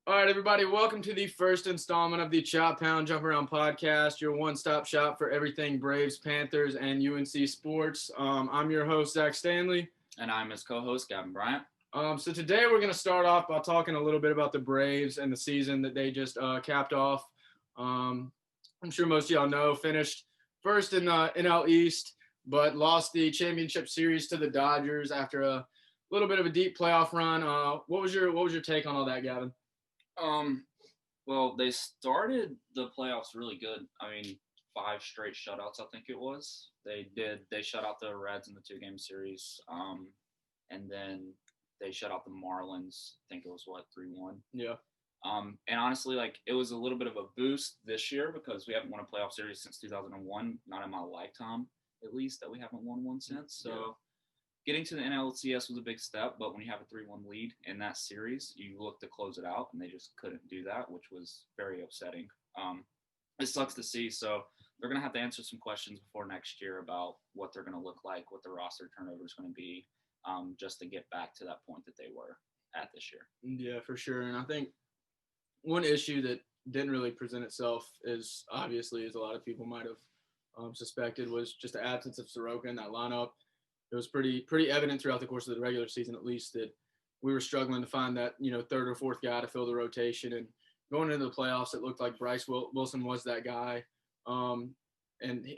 All right, everybody, welcome to the first installment of the Chop Pound Jump Around podcast, your one-stop shop for everything Braves, Panthers, and UNC sports. I'm your host, Zach Stanley. And I'm his co-host, Gavin Bryant. So today we're going to start off by talking a little bit about the Braves and the season that they just capped off. Um, I'm sure most of y'all know, finished first in the NL East, but lost the championship series to the Dodgers after a little bit of a deep playoff run. What was your take on all that, Gavin? Um, well, they started the playoffs really good. I mean, 5 straight shutouts, I think it was. They shut out the Reds in the 2-game series. And then they shut out the Marlins. I think it was 3-1. Yeah. And honestly, it was a little bit of a boost this year because we haven't won a playoff series since 2001, not in my lifetime, at least, that we haven't won one since. So getting to the NLCS was a big step, but when you have a 3-1 lead in that series, you look to close it out, and they just couldn't do that, which was very upsetting. It sucks to see. So they're going to have to answer some questions before next year about what they're going to look like, what the roster turnover is going to be, just to get back to that point that they were at this year. Yeah, for sure. And I think one issue that didn't really present itself is obviously, as a lot of people might have suspected, was just the absence of Soroka in that lineup. It was pretty evident throughout the course of the regular season, at least, that we were struggling to find that third or fourth guy to fill the rotation. And going into the playoffs, it looked like Bryce Wilson was that guy. And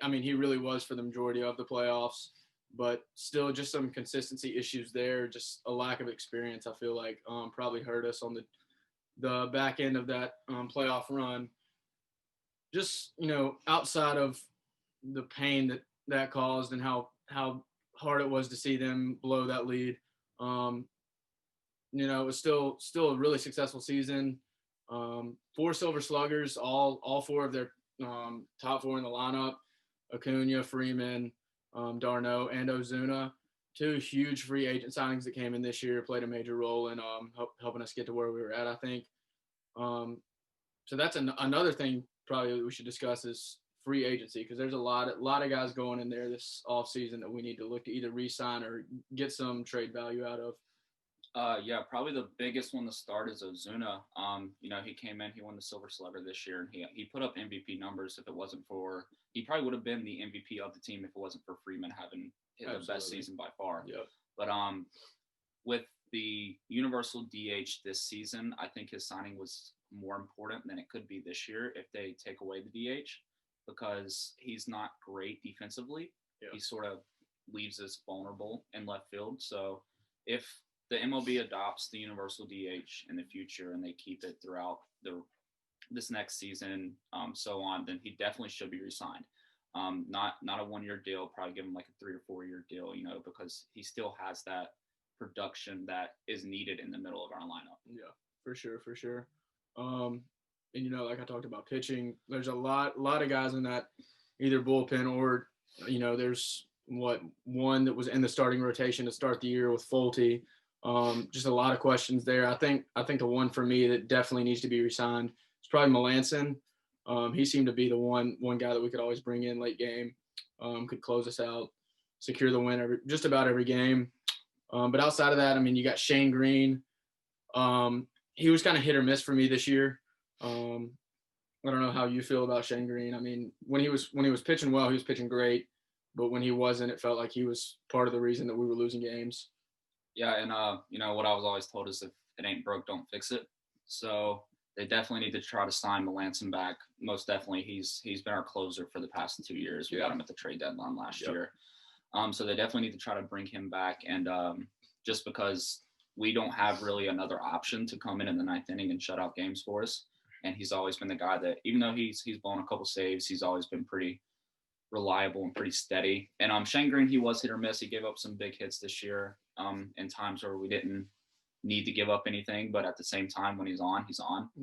I mean, he really was for the majority of the playoffs. But still, just some consistency issues there. Just a lack of experience, I feel like, probably hurt us on the back end of that playoff run. Just outside of the pain that caused and how hard it was to see them blow that lead. It was still a really successful season. 4 Silver Sluggers, all 4 of their top 4 in the lineup: Acuna, Freeman, d'Arnaud, and Ozuna. 2 huge free agent signings that came in this year played a major role in helping us get to where we were at, I think. So that's another thing probably that we should discuss is free agency, because there's a lot of guys going in there this offseason that we need to look to either re-sign or get some trade value out of. Yeah, probably the biggest one to start is Ozuna. He came in, he won the Silver Slugger this year, and he put up MVP numbers. If it wasn't for, he probably would have been the MVP of the team if it wasn't for Freeman having the best season by far. Yep. But with the universal DH this season, I think his signing was more important than it could be this year if they take away the DH, because he's not great defensively. Yeah. He sort of leaves us vulnerable in left field. So if the MLB adopts the universal DH in the future and they keep it throughout this next season, so on, then he definitely should be re-signed. Not a 1-year deal, probably give him like a 3 or 4 year deal, because he still has that production that is needed in the middle of our lineup. Yeah, for sure. And like I talked about pitching, there's a lot of guys in that either bullpen or there's one that was in the starting rotation to start the year with Folty. Just a lot of questions there. I think the one for me that definitely needs to be re-signed is probably Melanson. He seemed to be the one guy that we could always bring in late game, could close us out, secure the win just about every game. But outside of that, I mean, you got Shane Green. He was kind of hit or miss for me this year. I don't know how you feel about Shane Green. I mean, when he was pitching well, he was pitching great. But when he wasn't, it felt like he was part of the reason that we were losing games. Yeah, and what I was always told is if it ain't broke, don't fix it. So they definitely need to try to sign Melanson back. Most definitely, he's been our closer for the past 2 years. We got him at the trade deadline last year. So they definitely need to try to bring him back. And just because we don't have really another option to come in the 9th inning and shut out games for us, and he's always been the guy that, even though he's blown a couple saves, he's always been pretty reliable and pretty steady. And Shane Green, he was hit or miss. He gave up some big hits this year in times where we didn't need to give up anything. But at the same time, when he's on,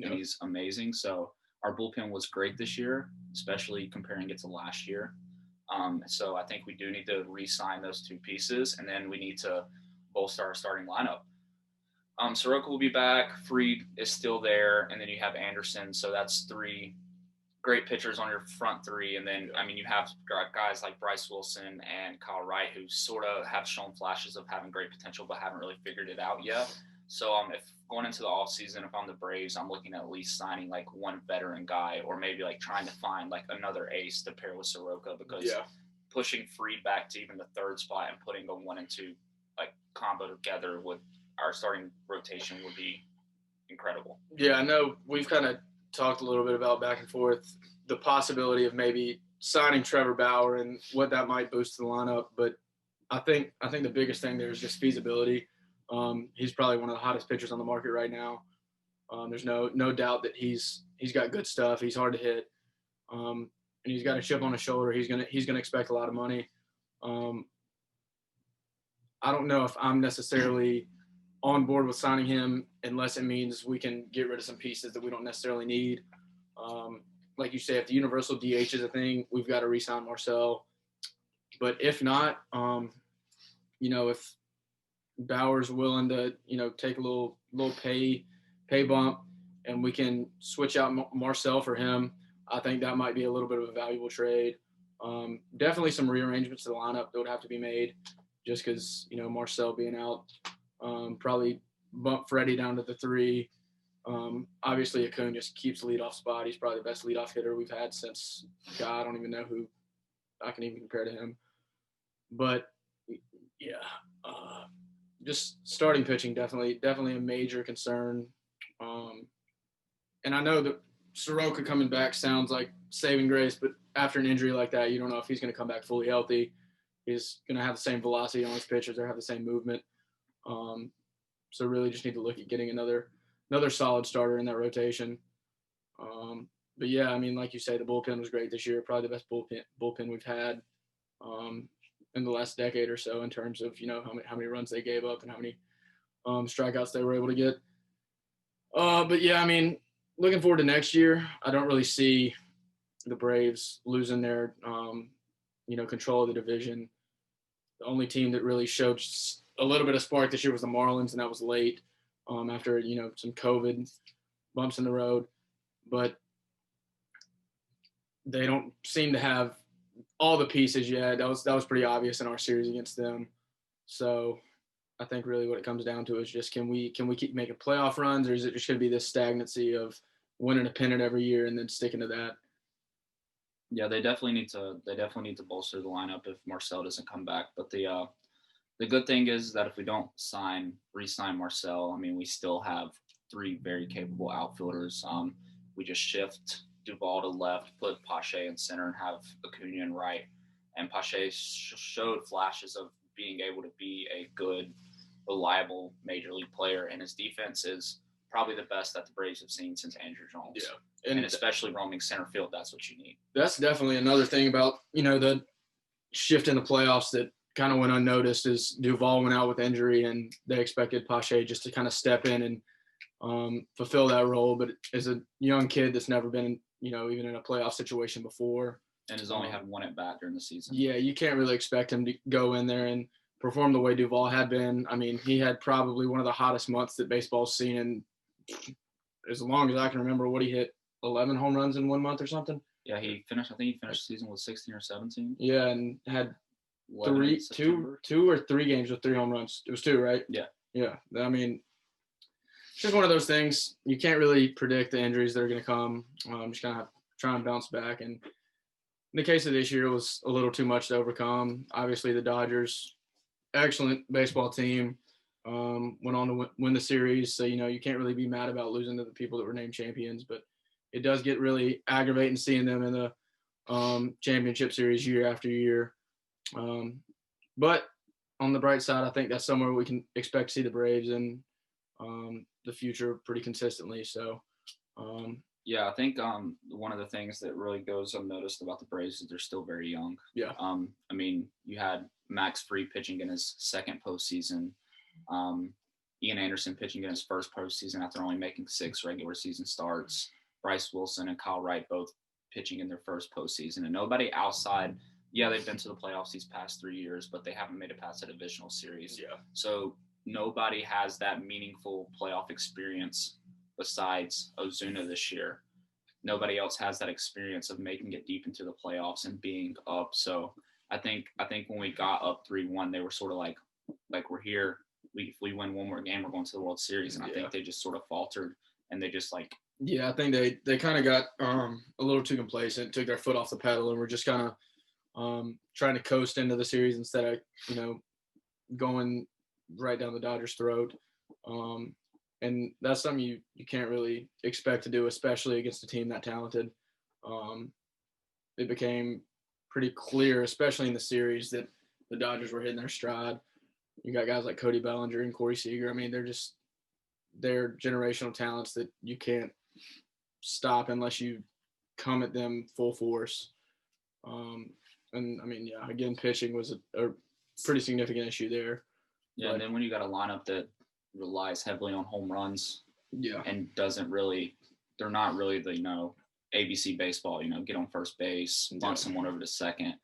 and he's amazing. So our bullpen was great this year, especially comparing it to last year. So I think we do need to re-sign those 2 pieces, and then we need to bolster our starting lineup. Soroka will be back. Fried is still there, and then you have Anderson. So that's 3 great pitchers on your front 3. And then, I mean, you have guys like Bryce Wilson and Kyle Wright who sort of have shown flashes of having great potential but haven't really figured it out yet. So if going into the offseason, if I'm the Braves, I'm looking at least signing like one veteran guy, or maybe like trying to find like another ace to pair with Soroka, because pushing Fried back to even the third spot and putting a 1 and 2 like combo together with our starting rotation would be incredible. Yeah, I know we've kind of talked a little bit about back and forth the possibility of maybe signing Trevor Bauer and what that might boost the lineup, but I think the biggest thing there is just feasibility. He's probably one of the hottest pitchers on the market right now. There's no doubt that he's got good stuff. He's hard to hit, and he's got a chip on his shoulder. He's gonna expect a lot of money. I don't know if I'm necessarily on board with signing him unless it means we can get rid of some pieces that we don't necessarily need. Like you say, if the universal DH is a thing, we've got to re-sign Marcel. But if not, if Bauer's willing to, take a little pay bump and we can switch out Marcel for him, I think that might be a little bit of a valuable trade. Definitely some rearrangements to the lineup that would have to be made just because, Marcel being out, probably bump Freddie down to the 3. Obviously, Acuna just keeps the leadoff spot. He's probably the best leadoff hitter we've had since, God, I don't even know who I can even compare to him. But, yeah, just starting pitching, definitely a major concern. And I know that Soroka coming back sounds like saving grace, but after an injury like that, you don't know if he's going to come back fully healthy. He's going to have the same velocity on his pitches or have the same movement. So really just need to look at getting another solid starter in that rotation. But yeah, I mean, like you say, the bullpen was great this year. Probably the best bullpen we've had in the last decade or so in terms of, how many runs they gave up and how many strikeouts they were able to get. But yeah, I mean, looking forward to next year, I don't really see the Braves losing their, control of the division. The only team that really showed a little bit of spark this year was the Marlins, and that was late after, some COVID bumps in the road. But they don't seem to have all the pieces yet. That was pretty obvious in our series against them. So I think really what it comes down to is just can we keep making playoff runs, or is it just going to be this stagnancy of winning a pennant every year and then sticking to that? Yeah, they definitely need to bolster the lineup if Marcel doesn't come back. But the good thing is that if we don't re-sign Marcel, I mean, we still have 3 very capable outfielders. We just shift Duvall to left, put Pache in center, and have Acuna in right. And Pache showed flashes of being able to be a good, reliable major league player, and his defense is probably the best that the Braves have seen since Andrew Jones. Yeah, and especially roaming center field, that's what you need. That's definitely another thing about the shift in the playoffs that kind of went unnoticed is Duvall went out with injury, and they expected Pache just to kind of step in and fulfill that role. But as a young kid that's never been, even in a playoff situation before, and has only had 1 at bat during the season. Yeah, you can't really expect him to go in there and perform the way Duvall had been. I mean, he had probably one of the hottest months that baseball's seen in as long as I can remember. What he hit 11 home runs in 1 month or something. Yeah, I think he finished the season with 16 or 17. Yeah, and had two or 3 games with 3 home runs. It was 2, right? Yeah. I mean, it's just one of those things. You can't really predict the injuries that are going to come. Just kind of try and bounce back. And in the case of this year, it was a little too much to overcome. Obviously, the Dodgers, excellent baseball team, went on to win the series. So, you can't really be mad about losing to the people that were named champions. But it does get really aggravating seeing them in the championship series year after year. But on the bright side, I think that's somewhere we can expect to see the Braves in the future pretty consistently. So, yeah, I think one of the things that really goes unnoticed about the Braves is they're still very young. Yeah. I mean, you had Max Fried pitching in his second postseason. Ian Anderson pitching in his first postseason after only making 6 regular season starts. Bryce Wilson and Kyle Wright both pitching in their first postseason. And nobody outside, they've been to the playoffs these past 3 years, but they haven't made it past a divisional series. Yeah. So nobody has that meaningful playoff experience besides Ozuna this year. Nobody else has that experience of making it deep into the playoffs and being up. So I think when we got up 3-1, they were sort of like we're here. if we win one more game, we're going to the World Series. And I think they just sort of faltered, and they just like. Yeah, I think they kind of got a little too complacent, took their foot off the pedal, and were just kind of trying to coast into the series instead of, going right down the Dodgers' throat. And that's something you can't really expect to do, especially against a team that talented. It became pretty clear, especially in the series, that the Dodgers were hitting their stride. You got guys like Cody Bellinger and Corey Seager. I mean, they're generational talents that you can't stop unless you come at them full force. And I mean, yeah, again, pitching was a pretty significant issue there. Yeah, but, and then when you got a lineup that relies heavily on home runs, and they're not really the ABC baseball, get on first base, bunt someone over to second.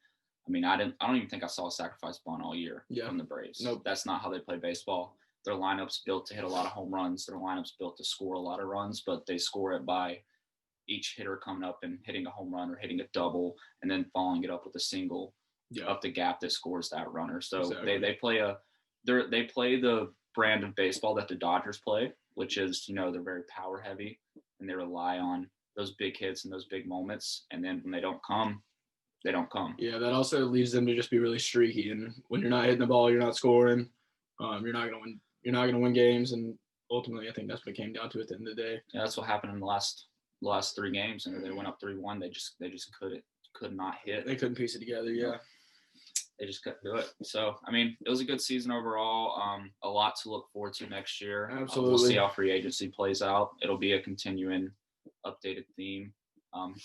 I mean, I don't even think I saw a sacrifice bunt all year from the Braves. Nope. That's not how they play baseball. Their lineup's built to hit a lot of home runs. Their lineup's built to score a lot of runs, but they score it by each hitter coming up and hitting a home run or hitting a double and then following it up with a single up the gap that scores that runner. So they play the brand of baseball that the Dodgers play, which is, they're very power heavy and they rely on those big hits and those big moments. And then when they don't come, they don't come. Yeah, that also leads them to just be really streaky. And when you're not hitting the ball, you're not scoring. You're not gonna win. You're not gonna win games. And ultimately, I think that's what it came down to at the end of the day. Yeah, that's what happened in the last 3 games. And they went up 3-1. They just could not hit. They couldn't piece it together. Yeah. They just couldn't do it. So, I mean, it was a good season overall. A lot to look forward to next year. Absolutely. We'll see how free agency plays out. It'll be a continuing updated theme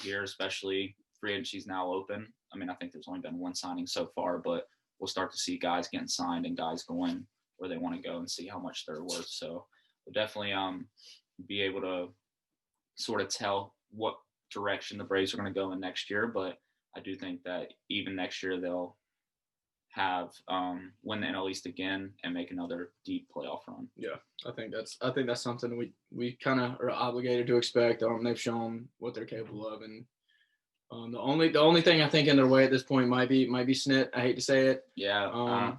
here, especially free agency is now open. I mean, I think there's only been 1 signing so far, but we'll start to see guys getting signed and guys going where they want to go and see how much they're worth. So we'll definitely be able to sort of tell what direction the Braves are going to go in next year. But I do think that even next year they'll have win the NL East again and make another deep playoff run. Yeah, I think that's something we kind of are obligated to expect. They've shown what they're capable of, and the only thing I think in their way at this point might be Snit. I hate to say it. Yeah,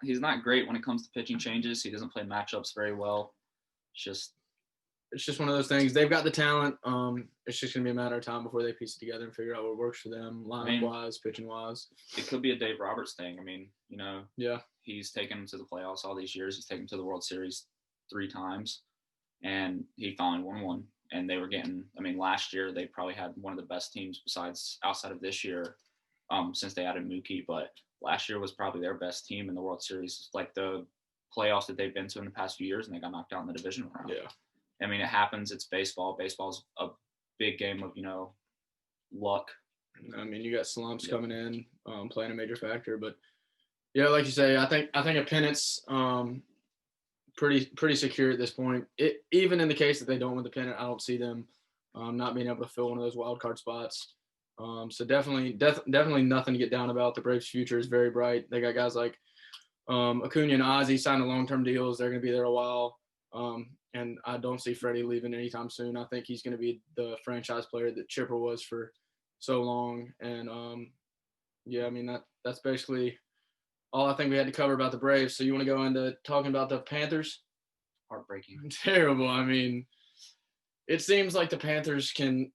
he's not great when it comes to pitching changes. He doesn't play matchups very well. It's just one of those things. They've got the talent. It's just gonna be a matter of time before they piece it together and figure out what works for them, lineup-wise, pitching-wise. It could be a Dave Roberts thing. I mean, yeah, he's taken them to the playoffs all these years. He's taken them to the World Series 3 times, and he finally won one. And they were getting. I mean, last year they probably had one of the best teams outside of this year, since they added Mookie. But last year was probably their best team in the World Series, like the playoffs that they've been to in the past few years, and they got knocked out in the division round. Yeah. I mean, it happens. It's baseball. Baseball's a big game of, luck. I mean, you got slumps coming in, playing a major factor. But, yeah, like you say, I think a pennant's pretty secure at this point. Even in the case that they don't win the pennant, I don't see them not being able to fill one of those wild card spots. So definitely nothing to get down about. The Braves' future is very bright. They got guys like Acuna and Ozzie signing long-term deals. They're going to be there a while. And I don't see Freddie leaving anytime soon. I think he's going to be the franchise player that Chipper was for so long. And, I mean, that's basically all I think we had to cover about the Braves. So you want to go into talking about the Panthers? Heartbreaking. Terrible. I mean, it seems like the Panthers can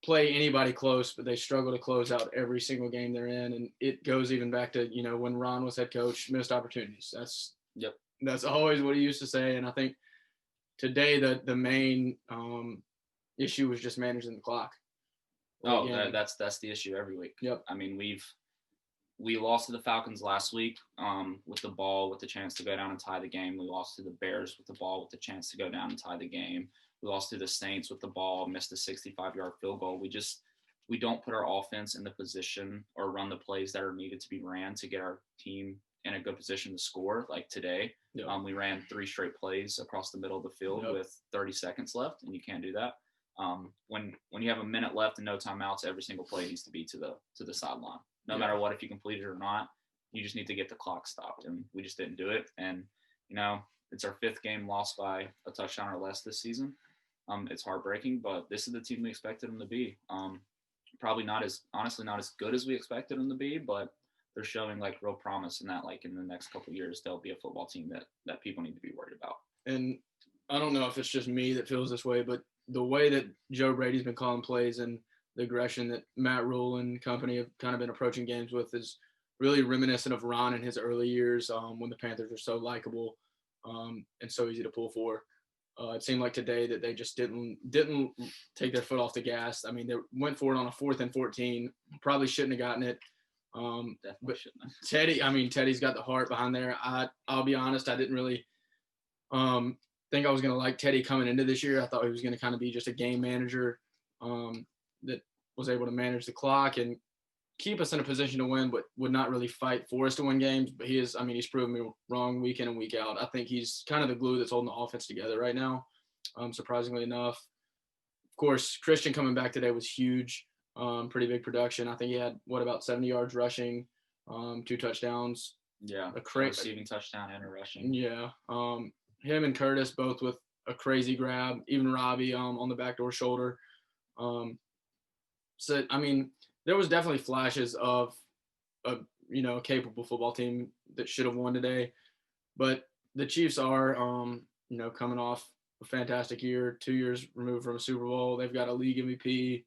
play anybody close, but they struggle to close out every single game they're in. And it goes even back to, when Ron was head coach, missed opportunities. That's always what he used to say. And I think today the main issue was just managing the clock. That's the issue every week. Yep. I mean, we lost to the Falcons last week with the ball with the chance to go down and tie the game. We lost to the Bears with the ball with the chance to go down and tie the game. We lost to the Saints with the ball, missed a 65-yard field goal. We don't put our offense in the position or run the plays that are needed to be ran to get our team in a good position to score. Like today, we ran 3 straight plays across the middle of the field with 30 seconds left, and you can't do that. When you have a minute left and no timeouts, every single play needs to be to the sideline. No matter what, if you complete it or not, you just need to get the clock stopped, and we just didn't do it. And it's our 5th game lost by a touchdown or less this season. It's heartbreaking, but this is the team we expected them to be. Probably not as good as we expected them to be, but they're showing like real promise in that, like in the next couple of years, they'll be a football team that people need to be worried about. And I don't know if it's just me that feels this way, but the way that Joe Brady's been calling plays and the aggression that Matt Rule and company have kind of been approaching games with is really reminiscent of Ron in his early years when the Panthers were so likable and so easy to pull for. It seemed like today that they just didn't take their foot off the gas. I mean, they went for it on a 4th and 14. Probably shouldn't have gotten it. But shouldn't have. Teddy's got the heart behind there. I'll be honest, I didn't really think I was going to like Teddy coming into this year. I thought he was going to kind of be just a game manager that was able to manage the clock and keep us in a position to win, but would not really fight for us to win games. But he's proven me wrong week in and week out. I think he's kind of the glue that's holding the offense together right now, surprisingly enough. Of course, Christian coming back today was huge, pretty big production. I think he had, about 70 yards rushing, 2 touchdowns. Yeah, a receiving touchdown and a rushing. Yeah. Him and Curtis both with a crazy grab, even Robbie on the backdoor shoulder. So, I mean, there was definitely flashes of a capable football team that should have won today. But the Chiefs are, coming off a fantastic year, 2 years removed from a Super Bowl. They've got a league MVP,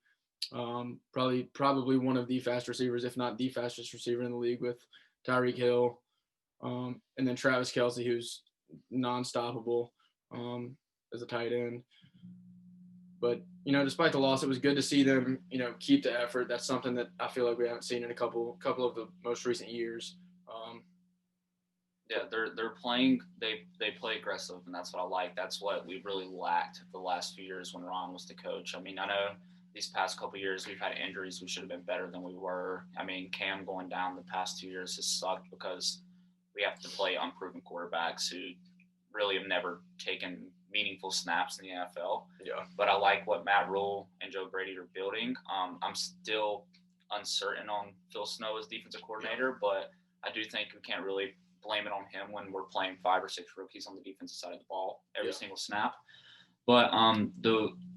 probably one of the fastest receivers, if not the fastest receiver in the league with Tyreek Hill. And then Travis Kelce, who's non-stoppable as a tight end. But, despite the loss, it was good to see them, keep the effort. That's something that I feel like we haven't seen in a couple of the most recent years. Yeah, they're playing. They play aggressive, and that's what I like. That's what we really lacked the last few years when Ron was the coach. I mean, I know these past couple of years we've had injuries. We should have been better than we were. I mean, Cam going down the past 2 years has sucked because we have to play unproven quarterbacks who really have never taken meaningful snaps in the NFL. Yeah. But I like what Matt Rule and Joe Brady are building. I'm still uncertain on Phil Snow as defensive coordinator, but I do think we can't really blame it on him when we're playing 5 or 6 rookies on the defensive side of the ball every single snap. But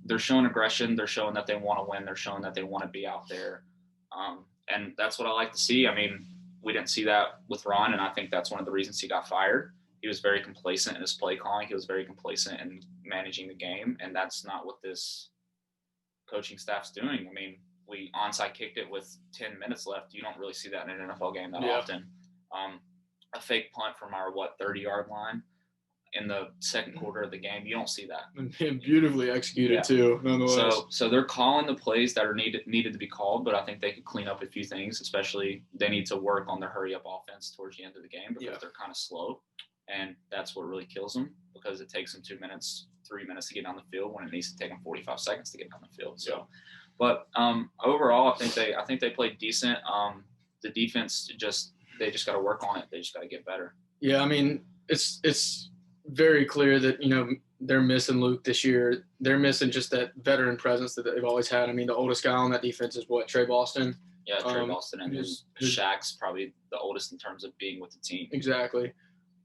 they're showing aggression. They're showing that they want to win. They're showing that they want to be out there. And that's what I like to see. I mean, we didn't see that with Ron, and I think that's one of the reasons he got fired. He was very complacent in his play calling. He was very complacent in managing the game, and that's not what this coaching staff's doing. I mean, we onside kicked it with 10 minutes left. You don't really see that in an NFL game that often. A fake punt from our 30-yard line in the second quarter of the game. You don't see that. And beautifully executed too, nonetheless. So they're calling the plays that are needed to be called, but I think they could clean up a few things. Especially they need to work on their hurry up offense towards the end of the game because they're kind of slow. And that's what really kills them because it takes them 2 minutes, 3 minutes to get down the field when it needs to take them 45 seconds to get down the field. So, but overall, I think they played decent. The defense they just got to work on it. They just got to get better. Yeah, I mean, it's very clear that they're missing Luke this year. They're missing just that veteran presence that they've always had. I mean, the oldest guy on that defense is Trey Boston. Yeah, Trey Boston, and Shaq's probably the oldest in terms of being with the team. Exactly.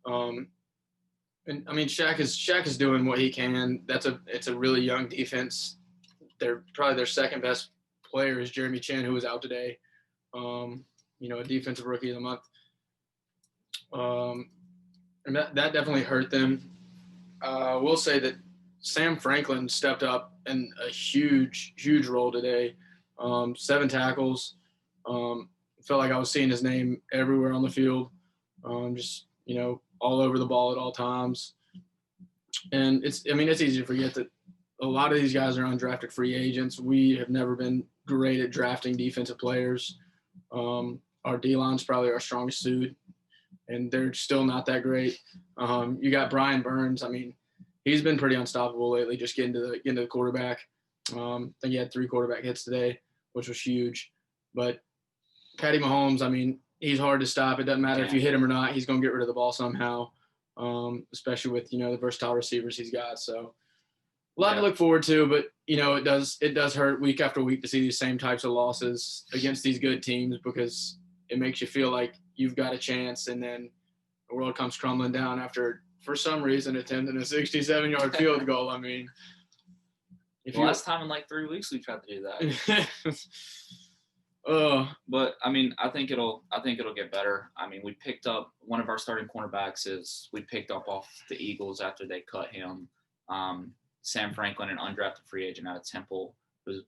And I mean, Shaq is doing what he can. It's a really young defense. They're probably their second best player is Jeremy Chin, who was out today. A defensive rookie of the month. And that definitely hurt them. I will say that Sam Franklin stepped up in a huge role today. 7 tackles. Felt like I was seeing his name everywhere on the field. All over the ball at all times. And it's easy to forget that a lot of these guys are undrafted free agents. We have never been great at drafting defensive players. Our D-line's probably our strongest suit, and they're still not that great. You got Brian Burns. I mean, he's been pretty unstoppable lately, just getting to the quarterback. I think he had 3 quarterback hits today, which was huge. But Patty Mahomes, I mean, he's hard to stop. It doesn't matter if you hit him or not. He's going to get rid of the ball somehow, especially with, the versatile receivers he's got. So a lot to look forward to, but, it does hurt week after week to see these same types of losses against these good teams because it makes you feel like you've got a chance, and then the world comes crumbling down after, for some reason, attempting a 67-yard field goal. I mean, last time in like 3 weeks we tried to do that. But I mean, I think it'll get better. I mean, we picked up one of our starting cornerbacks we picked up off the Eagles after they cut him. Sam Franklin, an undrafted free agent out of Temple,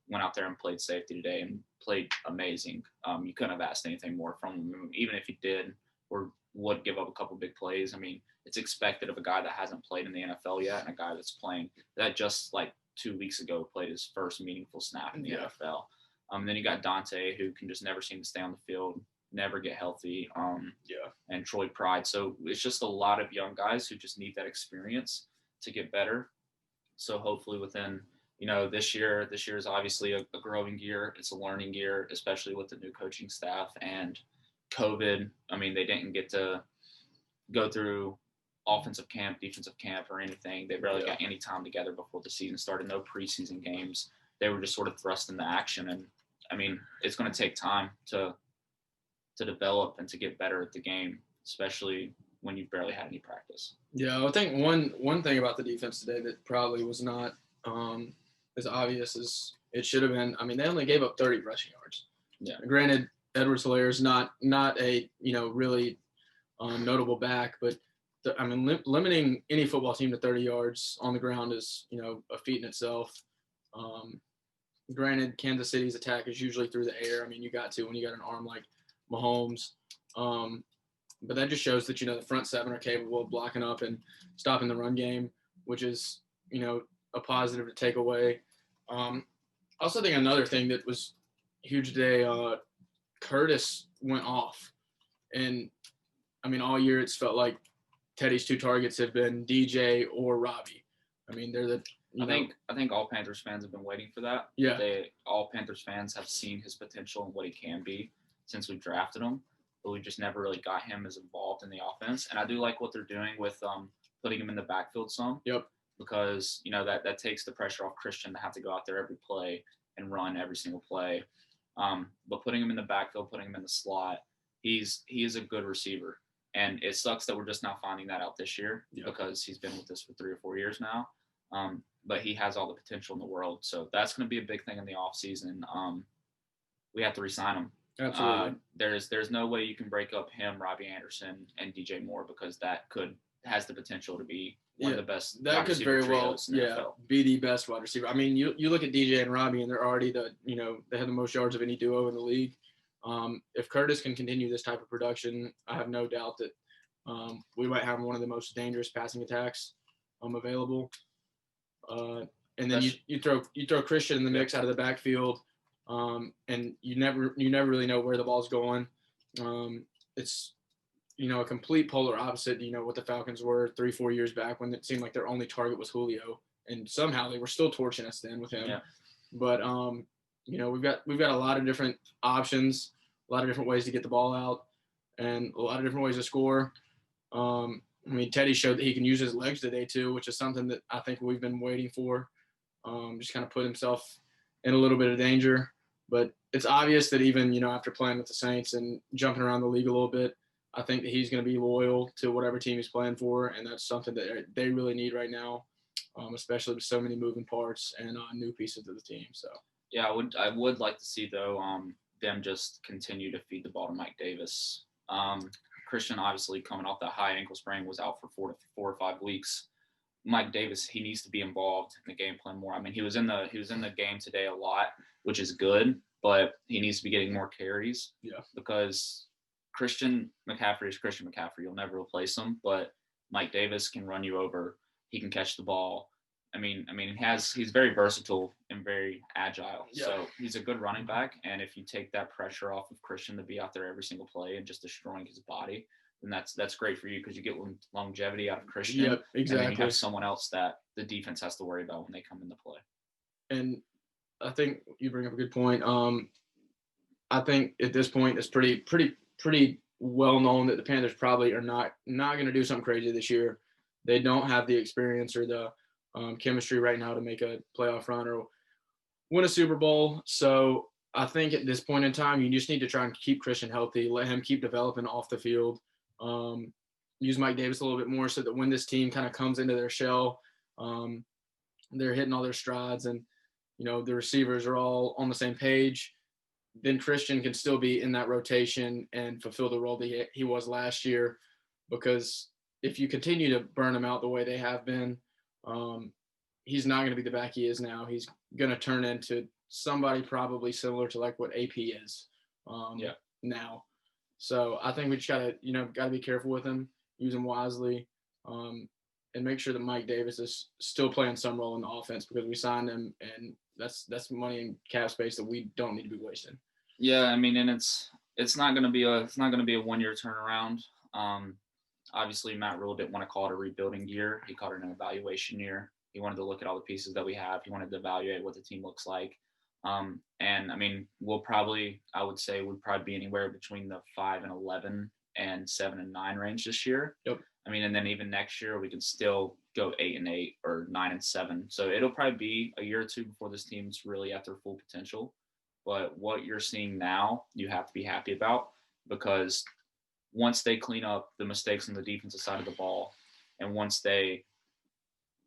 went out there and played safety today and played amazing. You couldn't have asked anything more from him, even if he did or would give up a couple big plays. I mean, it's expected of a guy that hasn't played in the NFL yet and a guy that's playing that just like 2 weeks ago played his first meaningful snap in the NFL. Then you got Dante, who can just never seem to stay on the field, never get healthy. And Troy Pride. So it's just a lot of young guys who just need that experience to get better. So hopefully within, this year is obviously a growing year. It's a learning year, especially with the new coaching staff and COVID. I mean, they didn't get to go through offensive camp, defensive camp, or anything. They barely got any time together before the season started. No preseason games. They were just sort of thrust into action. And I mean, it's going to take time to develop and to get better at the game, especially when you've barely had any practice. Yeah, I think one thing about the defense today that probably was not as obvious as it should have been. I mean, they only gave up 30 rushing yards. Yeah. Granted, Edwards-Helaire is not a really notable back, but limiting any football team to 30 yards on the ground is a feat in itself. Granted, Kansas City's attack is usually through the air. I mean, you got to when you got an arm like Mahomes. But that just shows that, the front seven are capable of blocking up and stopping the run game, which is, a positive to take away. I also think another thing that was huge today, Curtis went off. And, I mean, all year it's felt like Teddy's two targets have been DJ or Robbie. I mean, they're the – I think all Panthers fans have been waiting for that. Yeah. All Panthers fans have seen his potential and what he can be since we drafted him, but we just never really got him as involved in the offense. And I do like what they're doing with putting him in the backfield some. Yep. Because, that takes the pressure off Christian to have to go out there every play and run every single play. But putting him in the backfield, putting him in the slot, he is a good receiver. And it sucks that we're just now finding that out this year because he's been with us for 3 or 4 years now. But he has all the potential in the world. So that's going to be a big thing in the offseason. We have to re-sign him. Absolutely. There's no way you can break up him, Robbie Anderson, and DJ Moore because that has the potential to be one of the best. That could very well, be the best wide receiver. I mean, you look at DJ and Robbie, and they're already they have the most yards of any duo in the league. If Curtis can continue this type of production, I have no doubt that we might have one of the most dangerous passing attacks available. And then you throw Christian in the mix out of the backfield, and you never really know where the ball's going. It's a complete polar opposite. What the Falcons were 3-4 years back when it seemed like their only target was Julio, and somehow they were still torching us then with him. Yeah. But we've got a lot of different options, a lot of different ways to get the ball out, and a lot of different ways to score. I mean, Teddy showed that he can use his legs today too, which is something that I think we've been waiting for. Just kind of put himself in a little bit of danger. But it's obvious that even, after playing with the Saints and jumping around the league a little bit, I think that he's going to be loyal to whatever team he's playing for, and that's something that they really need right now, especially with so many moving parts and new pieces to the team. So yeah, I would like to see though them just continue to feed the ball to Mike Davis. Christian obviously coming off that high ankle sprain was out for 4 or 5 weeks. Mike Davis, he needs to be involved in the game plan more. I mean, he was in the game today a lot, which is good, but he needs to be getting more carries. Yeah. Because Christian McCaffrey is Christian McCaffrey. You'll never replace him, but Mike Davis can run you over. He can catch the ball. I mean, he's very versatile and very agile. Yeah. So he's a good running back. And if you take that pressure off of Christian to be out there every single play and just destroying his body, then that's great for you because you get longevity out of Christian. Yep, exactly. And then you have someone else that the defense has to worry about when they come into play. And I think you bring up a good point. I think at this point it's pretty well known that the Panthers probably are not going to do something crazy this year. They don't have the experience or the chemistry right now to make a playoff run or win a Super Bowl. So I think at this point in time, you just need to try and keep Christian healthy, let him keep developing off the field, use Mike Davis a little bit more so that when this team kind of comes into their shell, they're hitting all their strides and, the receivers are all on the same page. then Christian can still be in that rotation and fulfill the role that he was last year. Because if you continue to burn him out the way they have been, he's not going to be the back he is now. He's going to turn into somebody probably similar to like what AP is now. So I think we just gotta be careful with him, use him wisely, and make sure that Mike Davis is still playing some role in the offense because we signed him, and that's money in cap space that we don't need to be wasting. Yeah, I mean, and it's not going to be a 1 year turnaround. Obviously, Matt Rule didn't want to call it a rebuilding year. He called it an evaluation year. He wanted to look at all the pieces that we have. He wanted to evaluate what the team looks like. And I mean, I would say we'd probably be anywhere between the 5-11 and 7-9 range this year. Yep. I mean, and then even next year we could still go 8-8 or 9-7. So it'll probably be a year or two before this team's really at their full potential. But what you're seeing now, you have to be happy about, because once they clean up the mistakes on the defensive side of the ball, and once they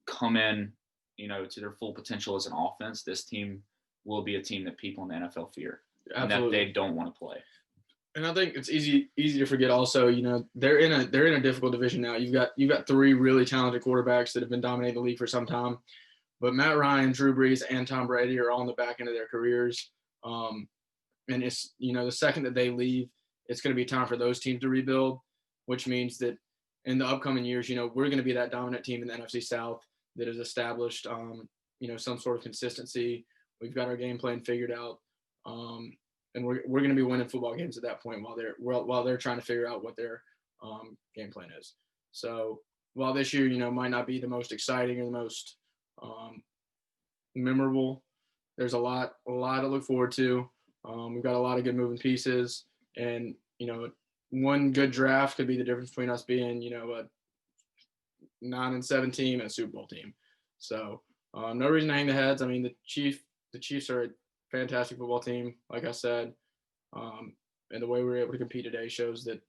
come in, to their full potential as an offense, this team will be a team that people in the NFL fear. Absolutely. And that they don't want to play. And I think it's easy to forget also, they're in a difficult division now. You've got three really talented quarterbacks that have been dominating the league for some time. But Matt Ryan, Drew Brees, and Tom Brady are all in the back end of their careers. And it's, the second that they leave, it's going to be time for those teams to rebuild, which means that in the upcoming years, we're going to be that dominant team in the NFC South that has established, some sort of consistency. We've got our game plan figured out, and we're going to be winning football games at that point while they're trying to figure out what their game plan is. So while this year, might not be the most exciting or the most memorable, there's a lot to look forward to. We've got a lot of good moving pieces, and one good draft could be the difference between us being a 9-7 team and a Super Bowl team. So no reason to hang the heads. I mean, the Chiefs are a fantastic football team, like I said, and the way we were able to compete today shows that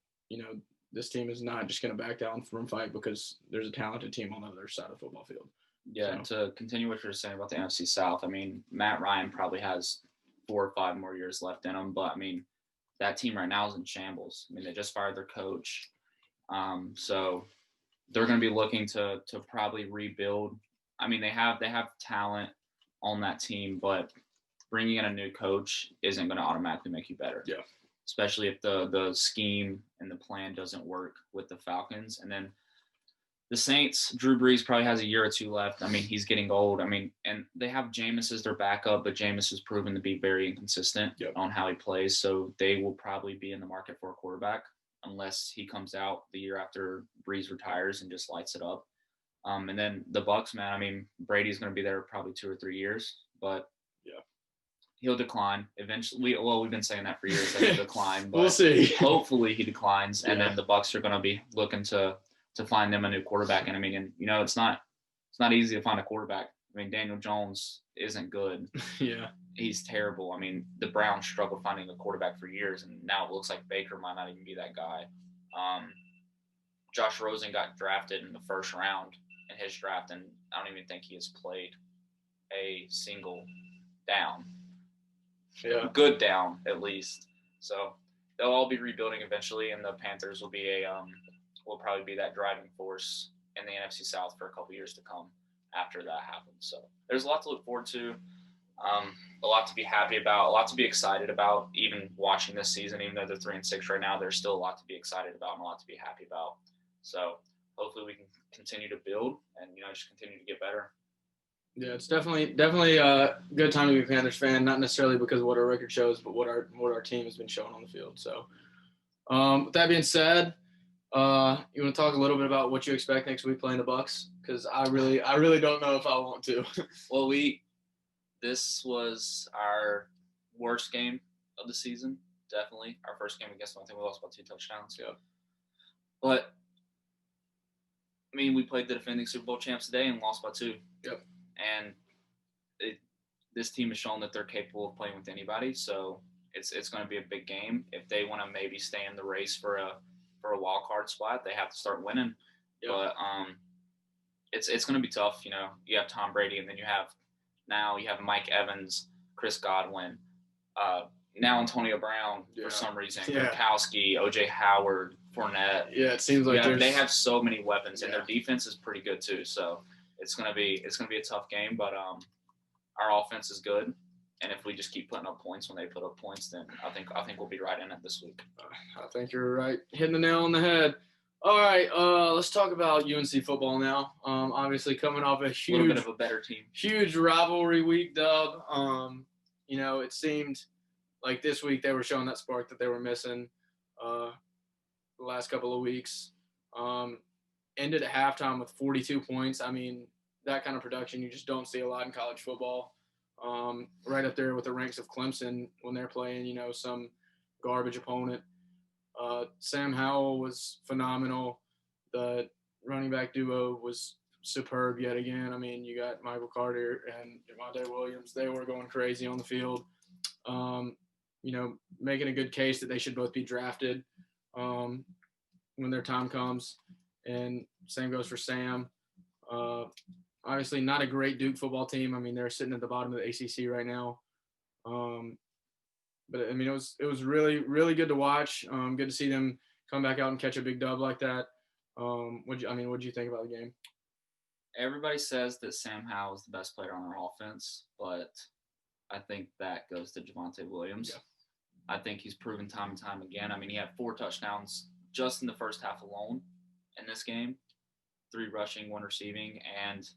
this team is not just going to back down from a fight because there's a talented team on the other side of the football field. Yeah, so. And to continue what you were saying about the NFC South, I mean, Matt Ryan probably has 4 or 5 more years left in him, but I mean, that team right now is in shambles. I mean, they just fired their coach, so they're going to be looking to probably rebuild. I mean, they have talent on that team, but bringing in a new coach isn't going to automatically make you better. Yeah. Especially if the scheme and the plan doesn't work with the Falcons. And then the Saints, Drew Brees probably has a year or two left. I mean, he's getting old. I mean, and they have Jameis as their backup, but Jameis has proven to be very inconsistent on how he plays. So they will probably be in the market for a quarterback unless he comes out the year after Brees retires and just lights it up. And then the Bucs, man, I mean, Brady's going to be there probably 2 or 3 years, but he'll decline eventually. We've been saying that for years, that he'll decline, but we'll see. Hopefully he declines, and then the Bucs are going to be looking to find them a new quarterback. And I mean, and it's not easy to find a quarterback. I mean, Daniel Jones isn't good. Yeah. He's terrible. I mean, the Browns struggled finding a quarterback for years, and now it looks like Baker might not even be that guy. Josh Rosen got drafted in the first round in his draft, and I don't even think he has played a single down. Yeah. Good down, at least. So they'll all be rebuilding eventually, and the Panthers will be will probably be that driving force in the NFC South for a couple years to come after that happens. So there's a lot to look forward to, a lot to be happy about, a lot to be excited about. Even watching this season, even though they're 3-6 right now, there's still a lot to be excited about and a lot to be happy about. So hopefully we can continue to build and just continue to get better. Yeah, it's definitely a good time to be a Panthers fan. Not necessarily because of what our record shows, but what our team has been showing on the field. So, with that being said, you want to talk a little bit about what you expect next week playing the Bucs? Because I really don't know if I want to. Well, this was our worst game of the season. Definitely our first game against them. I think we lost by 2 touchdowns. Yeah. But I mean, we played the defending Super Bowl champs today and lost by 2. Yep. And this team has shown that they're capable of playing with anybody, so it's going to be a big game. If they want to maybe stay in the race for a wild card spot, they have to start winning. Yep. But it's going to be tough. You have Tom Brady, and then you have Mike Evans, Chris Godwin, now Antonio Brown for some reason, Gronkowski, O.J. Howard, Fournette. Yeah, it seems like they have so many weapons, and their defense is pretty good too. So it's gonna be a tough game, but our offense is good, and if we just keep putting up points when they put up points, then I think we'll be right in it this week. I think you're right, hitting the nail on the head. All right, let's talk about UNC football now. Obviously coming off a little bit of a better team, huge rivalry week dub. It seemed like this week they were showing that spark that they were missing the last couple of weeks. Ended at halftime with 42 points. I mean, that kind of production you just don't see a lot in college football. Right up there with the ranks of Clemson when they're playing, some garbage opponent. Sam Howell was phenomenal. The running back duo was superb yet again. I mean, you got Michael Carter and Javonte Williams. They were going crazy on the field. Making a good case that they should both be drafted when their time comes. And same goes for Sam. Obviously, not a great Duke football team. I mean, they're sitting at the bottom of the ACC right now. But I mean, it was really, really good to watch. Good to see them come back out and catch a big dub like that. What do you think about the game? Everybody says that Sam Howell is the best player on our offense, but I think that goes to Javonte Williams. Yeah. I think he's proven time and time again. I mean, he had 4 touchdowns just in the first half alone in this game, 3 rushing, 1 receiving, and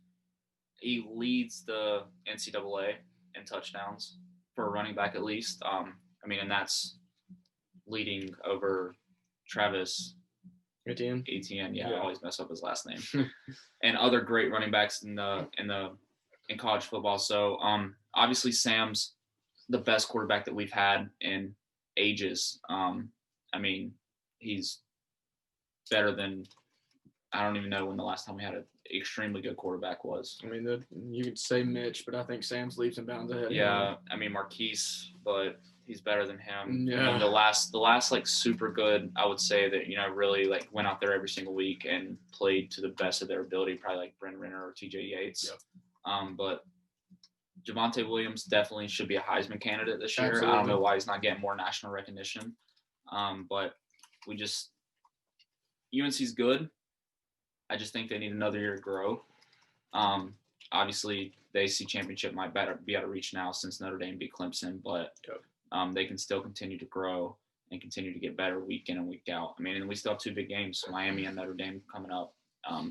he leads the NCAA in touchdowns for a running back at least. And that's leading over Travis Etienne. Yeah, I always mess up his last name. And other great running backs in college football. So obviously Sam's the best quarterback that we've had in ages. He's better than, I don't even know when the last time we had an extremely good quarterback was. I mean, you could say Mitch, but I think Sam's leaps and bounds ahead. Yeah, I mean Marquise, but he's better than him. Yeah. I mean, the last like super good, I would say that really like went out there every single week and played to the best of their ability, probably like Brent Renner or TJ Yates. Yep. But Javonte Williams definitely should be a Heisman candidate this year. Absolutely. I don't know why he's not getting more national recognition. But UNC's good. I just think they need another year to grow. Obviously, the ACC championship might be out of reach now since Notre Dame beat Clemson, but they can still continue to grow and continue to get better week in and week out. I mean, and we still have 2 big games, Miami and Notre Dame coming up.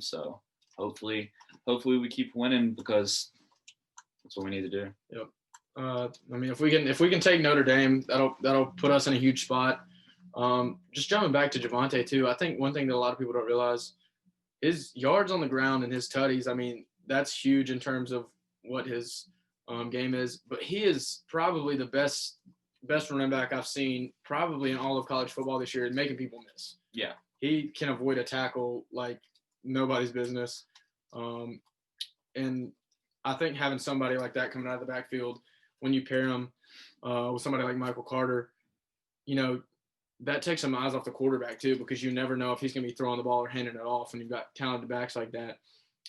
So hopefully we keep winning because that's what we need to do. Yep. If we can take Notre Dame, that'll put us in a huge spot. Just jumping back to Javonte too, I think one thing that a lot of people don't realize, his yards on the ground and his tutties, I mean, that's huge in terms of what his game is. But he is probably the best running back I've seen probably in all of college football this year, making people miss. Yeah. He can avoid a tackle like nobody's business. And I think having somebody like that coming out of the backfield, when you pair him with somebody like Michael Carter, that takes some eyes off the quarterback too, because you never know if he's going to be throwing the ball or handing it off when you've got talented backs like that.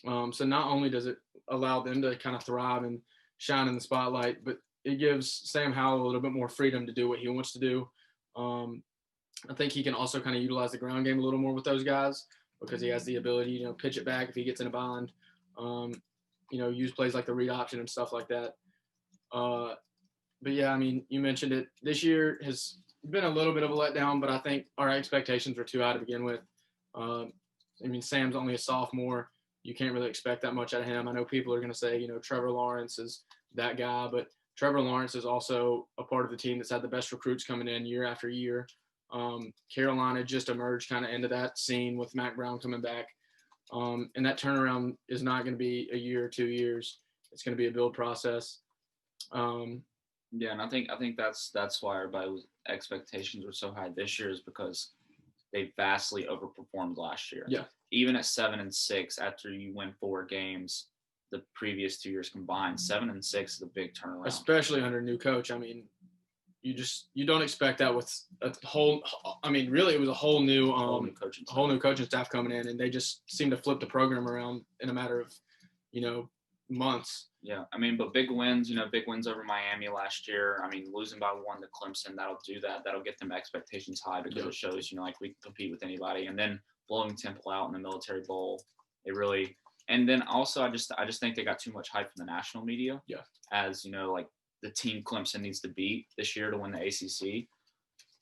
So not only does it allow them to kind of thrive and shine in the spotlight, but it gives Sam Howell a little bit more freedom to do what he wants to do. I think he can also kind of utilize the ground game a little more with those guys because he has the ability, pitch it back if he gets in a bind, use plays like the read option and stuff like that. But yeah, I mean, you mentioned it. This year has been a little bit of a letdown, but I think our expectations were too high to begin with. Sam's only a sophomore. You can't really expect that much out of him. I know people are going to say, Trevor Lawrence is that guy, but Trevor Lawrence is also a part of the team that's had the best recruits coming in year after year. Carolina just emerged kind of into that scene with Mac Brown coming back. And that turnaround is not going to be a year or 2 years. It's going to be a build process. Yeah, and I think that's why everybody's expectations were so high this year is because they vastly overperformed last year. Yeah. Even at 7-6, after you win 4 games, the previous 2 years combined, 7-6 is a big turnaround. Especially under a new coach. I mean, you don't expect that with a whole. I mean, really, it was a whole new coaching staff coming in, and they just seemed to flip the program around in a matter of, months. Yeah, I mean, but big wins, big wins over Miami last year. I mean, losing by 1 to Clemson, that'll do that. That'll get them expectations high because it shows, like we can compete with anybody. And then blowing Temple out in the Military Bowl, it really. And then also, I just think they got too much hype from the national media. Yeah. As like the team Clemson needs to beat this year to win the ACC,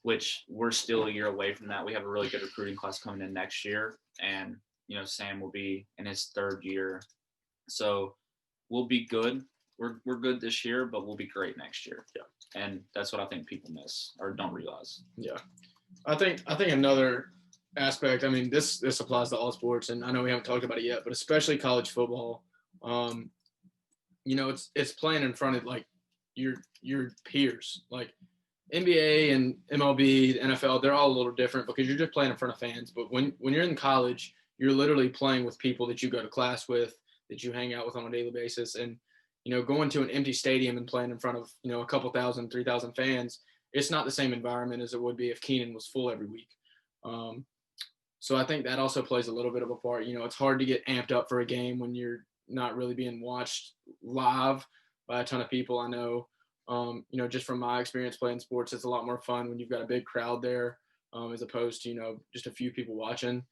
which we're still a year away from that. We have a really good recruiting class coming in next year, and Sam will be in his 3rd year, so we'll be good. We're good this year, but we'll be great next year. Yeah. And that's what I think people miss or don't realize. Yeah. I think another aspect, I mean, this applies to all sports, and I know we haven't talked about it yet, but especially college football. It's playing in front of like your peers. Like NBA and MLB, the NFL, they're all a little different because you're just playing in front of fans. But when you're in college, you're literally playing with people that you go to class with, that you hang out with on a daily basis. And, going to an empty stadium and playing in front of, a couple thousand, 3,000 fans, it's not the same environment as it would be if Keenan was full every week. So I think that also plays a little bit of a part. It's hard to get amped up for a game when you're not really being watched live by a ton of people. I know, just from my experience playing sports, it's a lot more fun when you've got a big crowd there, as opposed to, just a few people watching.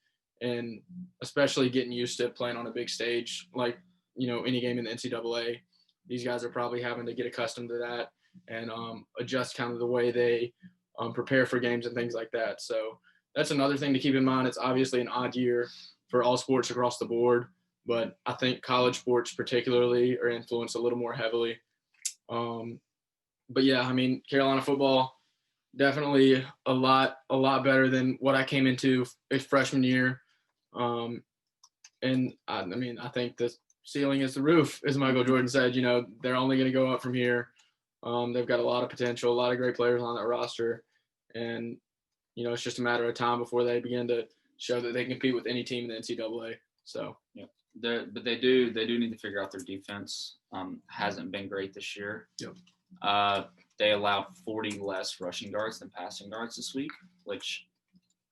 And especially getting used to playing on a big stage, like, any game in the NCAA, these guys are probably having to get accustomed to that and adjust kind of the way they prepare for games and things like that. So that's another thing to keep in mind. It's obviously an odd year for all sports across the board, but I think college sports particularly are influenced a little more heavily. But yeah, I mean, Carolina football, definitely a lot better than what I came into freshman year. And I think the ceiling is the roof, as Michael Jordan said. They're only going to go up from here. They've got a lot of potential, a lot of great players on that roster, and it's just a matter of time before they begin to show that they can compete with any team in the NCAA. So yeah, but they do need to figure out their defense. Hasn't been great this year. Yep. They allowed 40 less rushing yards than passing yards this week, which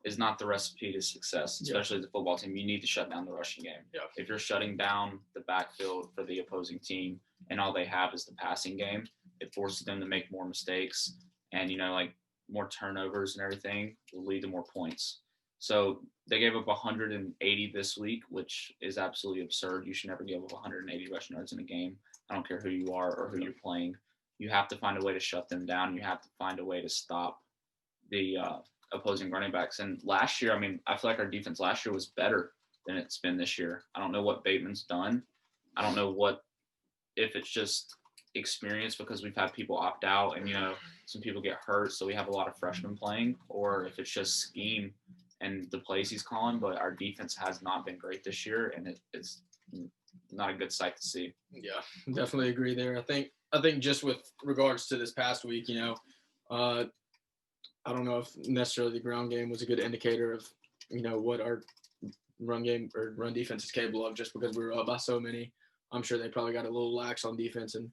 is not the recipe to success, especially the football team. You need to shut down the rushing game. Yeah. If you're shutting down the backfield for the opposing team and all they have is the passing game, it forces them to make more mistakes and, more turnovers and everything will lead to more points. So they gave up 180 this week, which is absolutely absurd. You should never give up 180 rushing yards in a game. I don't care who you are or who you're playing. You have to find a way to shut them down. You have to find a way to stop the opposing running backs. And last year, I feel like our defense last year was better than it's been this year. I don't know what Bateman's done. I don't know if it's just experience because we've had people opt out and, some people get hurt. So we have a lot of freshmen playing, or if it's just scheme and the plays he's calling, but our defense has not been great this year. And it's not a good sight to see. Yeah, definitely agree there. I think just with regards to this past week, I don't know if necessarily the ground game was a good indicator of, what our run game or run defense is capable of, just because we were up by so many. I'm sure they probably got a little lax on defense, and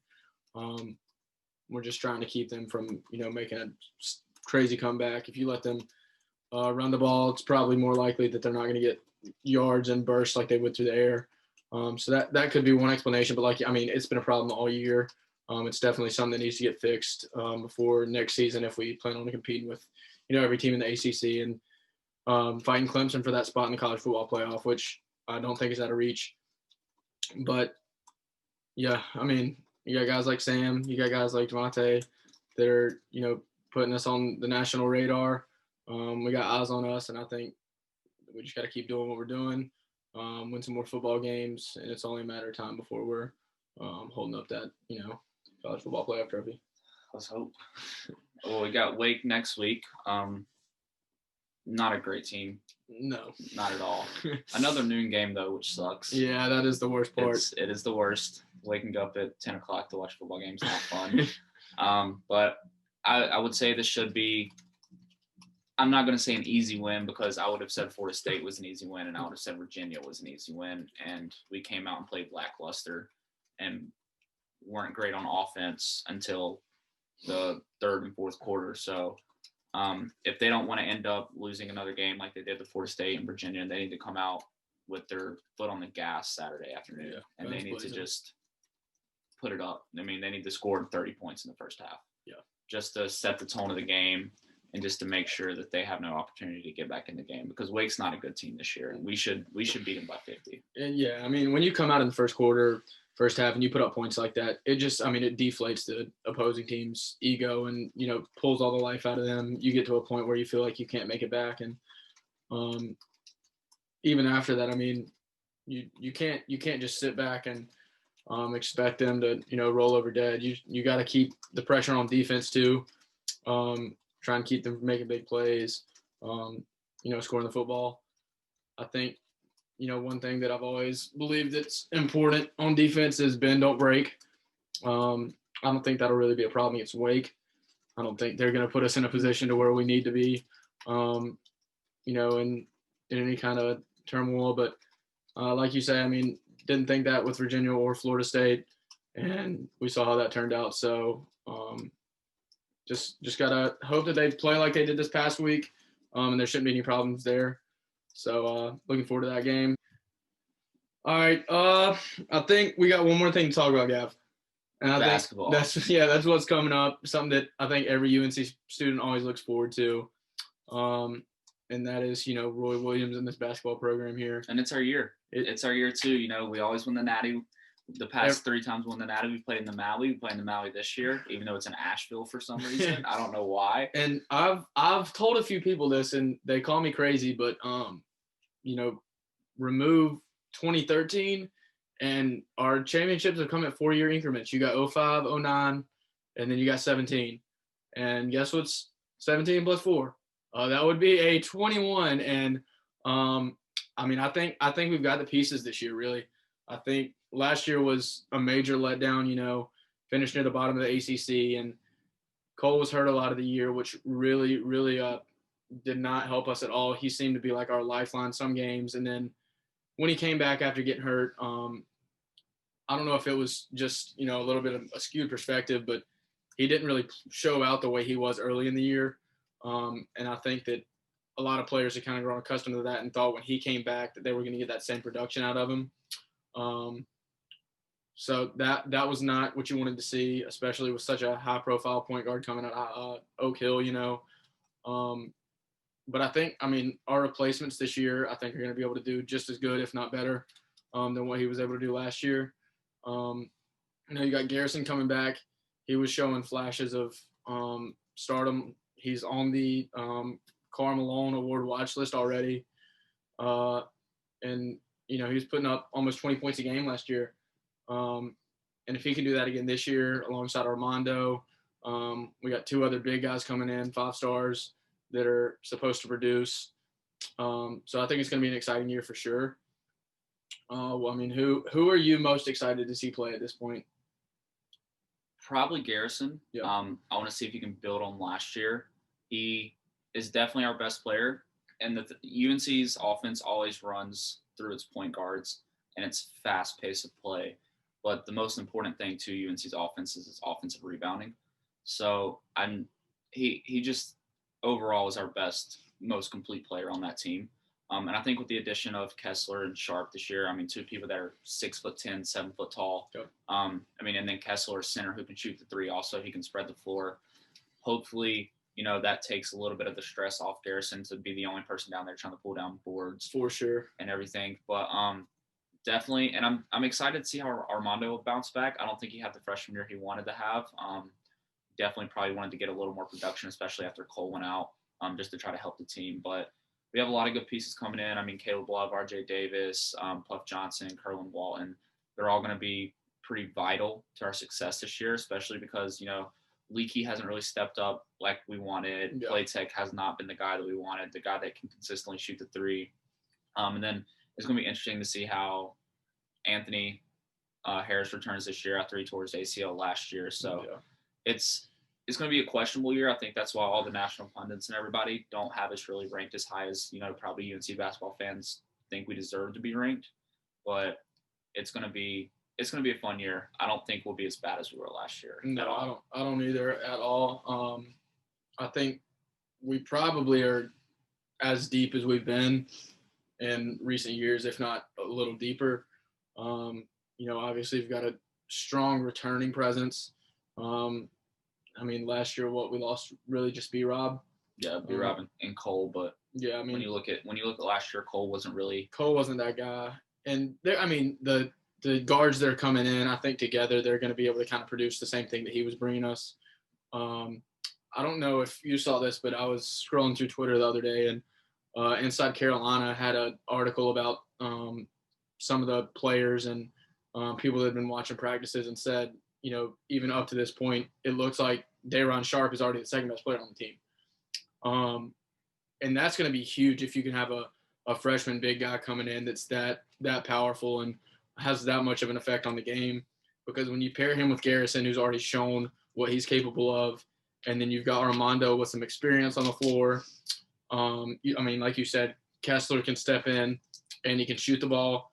we're just trying to keep them from, making a crazy comeback. If you let them run the ball, it's probably more likely that they're not going to get yards and bursts like they would through the air. So that could be one explanation, but it's been a problem all year. It's definitely something that needs to get fixed before next season if we plan on competing with, every team in the ACC and fighting Clemson for that spot in the college football playoff, which I don't think is out of reach. But, yeah, you got guys like Sam, you got guys like Devontae that are, putting us on the national radar. We got eyes on us, and I think we just got to keep doing what we're doing, win some more football games, and it's only a matter of time before we're holding up that, college football playoff trophy. Let's hope. Well, we got Wake next week. Not a great team. No. Not at all. Another noon game, though, which sucks. Yeah, that is the worst part. It is the worst. Waking up at 10 o'clock to watch football games is not fun. But I would say this should be – I'm not going to say an easy win because I would have said Florida State was an easy win and I would have said Virginia was an easy win. And we came out and played lackluster and weren't great on offense until the third and fourth quarter. So if they don't want to end up losing another game like they did to Florida State and Virginia, they need to come out with their foot on the gas Saturday afternoon. And they need to just put it up. I mean, they need to score 30 points in the first half. Yeah. Just to set the tone of the game and just to make sure that they have no opportunity to get back in the game, because Wake's not a good team this year, and we should beat them by 50. And yeah, I mean, when you come out in the first quarter, first half, and you put up points like that, it just, I mean, it deflates the opposing team's ego and, you know, pulls all the life out of them. You get to a point where you feel like you can't make it back. And even after that, I mean, you can't just sit back and expect them to, you know, roll over dead. You got to keep the pressure on defense too. Try and keep them from making big plays, you know, scoring the football. I think, you know, one thing that I've always believed that's important on defense is bend, don't break. I don't think that'll really be a problem against Wake. I don't think they're going to put us in a position to where we need to be, you know, in any kind of turmoil. But like you say, I mean, didn't think that with Virginia or Florida State, and we saw how that turned out. So just got to hope that they play like they did this past week, and there shouldn't be any problems there. So looking forward to that game. All right. I think we got one more thing to talk about, Gav. And I Basketball. think that's what's coming up. Something that I think every UNC student always looks forward to. And that is, you know, Roy Williams and this basketball program here. And it's our year. It's our year too. You know, we always win the Natty. The past 3 times we won the Natty. We played in the Maui. We played in the Maui this year, even though it's in Asheville for some reason. I don't know why. And I've told a few people this, and they call me crazy, but you know, remove 2013, and our championships have come at 4-year increments. You got 05, 09, and then you got 17. And guess what's 17 plus 4? That would be a 21. And I mean, I think we've got the pieces this year, really. I think last year was a major letdown, you know, finished near the bottom of the ACC, and Cole was hurt a lot of the year, which really, really did not help us at all. He seemed to be like our lifeline some games. And then when he came back after getting hurt, I don't know if it was just, you know, a little bit of a skewed perspective, but he didn't really show out the way he was early in the year. And I think that a lot of players had kind of grown accustomed to that and thought when he came back that they were going to get that same production out of him. So that was not what you wanted to see, especially with such a high-profile point guard coming out of Oak Hill, you know. But I think, I mean, our replacements this year, I think are going to be able to do just as good, if not better, than what he was able to do last year. You know, you got Garrison coming back. He was showing flashes of stardom. He's on the Karl Malone Award watch list already. And, you know, he was putting up almost 20 points a game last year. And if he can do that again this year alongside Armando, we got 2 other big guys coming in, 5 stars that are supposed to produce. So I think it's going to be an exciting year for sure. Well, I mean, who are you most excited to see play at this point? Probably Garrison. Yeah. I want to see if he can build on last year. He is definitely our best player, and the UNC's offense always runs through its point guards and its fast pace of play. But the most important thing to UNC's offense is its offensive rebounding. So he just overall is our best, most complete player on that team. And I think with the addition of Kessler and Sharp this year, I mean, 2 people that are 6'10", 7 foot tall. Yep. I mean, and then Kessler, center who can shoot the 3 also. He can spread the floor. Hopefully, you know, that takes a little bit of the stress off Garrison to be the only person down there trying to pull down boards. For sure. And everything. But definitely, and I'm excited to see how Armando will bounce back. I don't think he had the freshman year he wanted to have. Definitely probably wanted to get a little more production, especially after Cole went out, just to try to help the team. But we have a lot of good pieces coming in. I mean, Caleb Love, RJ Davis, Puff Johnson, Kerwin Walton. They're all going to be pretty vital to our success this year, especially because, you know, Leakey hasn't really stepped up like we wanted. Yeah. Playtech has not been the guy that we wanted, the guy that can consistently shoot the 3. And then it's going to be interesting to see how Anthony Harris returns this year after he tore his ACL last year. So it's going to be a questionable year. I think that's why all the national pundits and everybody don't have us really ranked as high as, you know, probably UNC basketball fans think we deserve to be ranked. But it's going to be a fun year. I don't think we'll be as bad as we were last year. No, I don't either at all. I think we probably are as deep as we've been in recent years, if not a little deeper. You know, obviously we've got a strong returning presence. I mean, last year we lost really just B-Rob. Yeah, B-Rob and Cole, but yeah, I mean, when you look at last year, Cole wasn't that guy. And the guards that are coming in, I think together they're going to be able to kind of produce the same thing that he was bringing us. I don't know if you saw this, but I was scrolling through Twitter the other day, and Inside Carolina had an article about some of the players and people that have been watching practices and said, even up to this point, it looks like Day'Ron Sharpe is already the second best player on the team. And that's going to be huge if you can have a freshman big guy coming in that's that powerful and has that much of an effect on the game. Because when you pair him with Garrison, who's already shown what he's capable of, and then you've got Armando with some experience on the floor. Like you said, Kessler can step in and he can shoot the ball.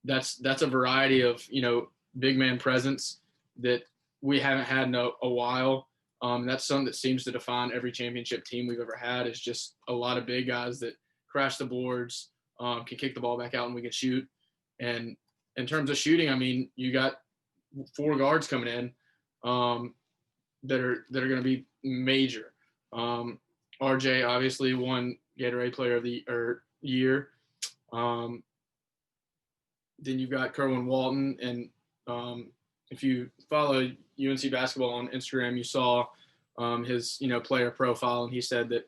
That's a variety of, big man presence that we haven't had in a while. That's something that seems to define every championship team we've ever had, is just a lot of big guys that crash the boards, can kick the ball back out and we can shoot. And in terms of shooting, you got 4 guards coming in that are going to be major. RJ obviously won Gatorade Player of the Year. Then you've got Kerwin Walton, and if you follow UNC basketball on Instagram, you saw his player profile, and he said that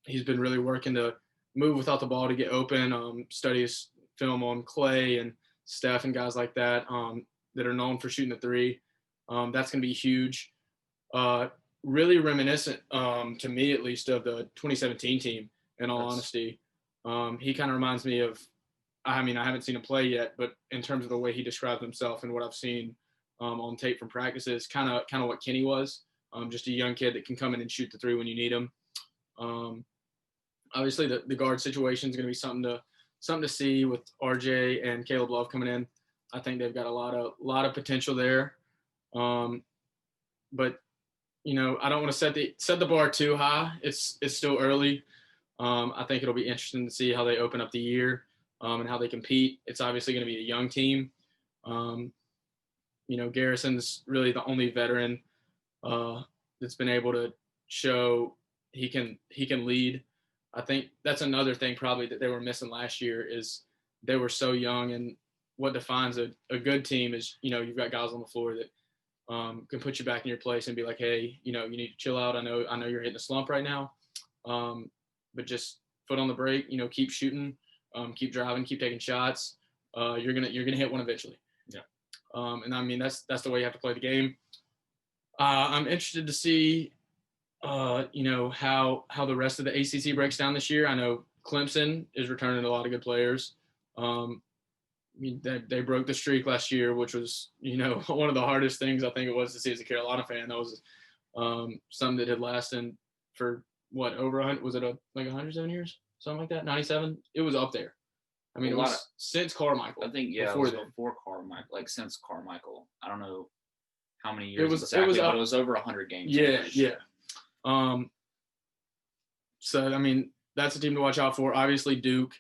he's been really working to move without the ball to get open. Studies film on Clay and Steph and guys like that that are known for shooting the three. That's going to be huge. Really reminiscent, to me at least, of the 2017 team, in all honesty. He kind of reminds me of, I haven't seen him play yet, but in terms of the way he described himself and what I've seen on tape from practices, kind of what Kenny was, just a young kid that can come in and shoot the three when you need him. Obviously, the guard situation is going to be something to see with RJ and Caleb Love coming in. I think they've got a lot of potential there. But I don't want to set the bar too high. It's still early. I think it'll be interesting to see how they open up the year and how they compete. It's obviously going to be a young team. Garrison's really the only veteran that's been able to show he can lead. I think that's another thing probably that they were missing last year, is they were so young. And what defines a good team is, you've got guys on the floor that can put you back in your place and be like, hey, you need to chill out. I know you're hitting a slump right now, but just foot on the brake. Keep shooting, keep driving, keep taking shots. You're gonna hit one eventually. Yeah. And that's the way you have to play the game. I'm interested to see, how the rest of the ACC breaks down this year. I know Clemson is returning a lot of good players. They broke the streak last year, which was, one of the hardest things I think it was to see as a Carolina fan. That was something that had lasted for over 100, was it like 107 years, something like that? 97. It was up there. It was since Carmichael. I think before Carmichael, like since Carmichael. I don't know how many years exactly, but it was over 100 games. Yeah. So that's a team to watch out for. Obviously, Duke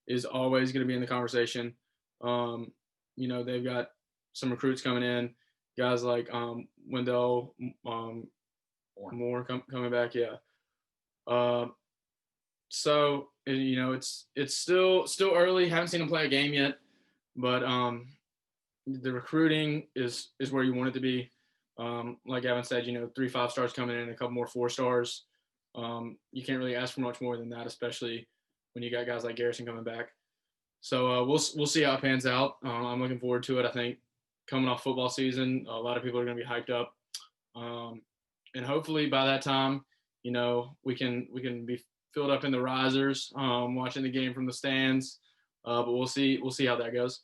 is always going to be in the conversation. They've got some recruits coming in, guys like Wendell Moore coming back. Yeah. So it's still early. Haven't seen them play a game yet, but the recruiting is where you want it to be. Like Evan said, 3 5-stars coming in, a couple more 4-stars. You can't really ask for much more than that, especially when you got guys like Garrison coming back. So we'll see how it pans out. I'm looking forward to it. I think coming off football season, a lot of people are going to be hyped up, and hopefully by that time, we can be filled up in the risers, watching the game from the stands. But we'll see how that goes.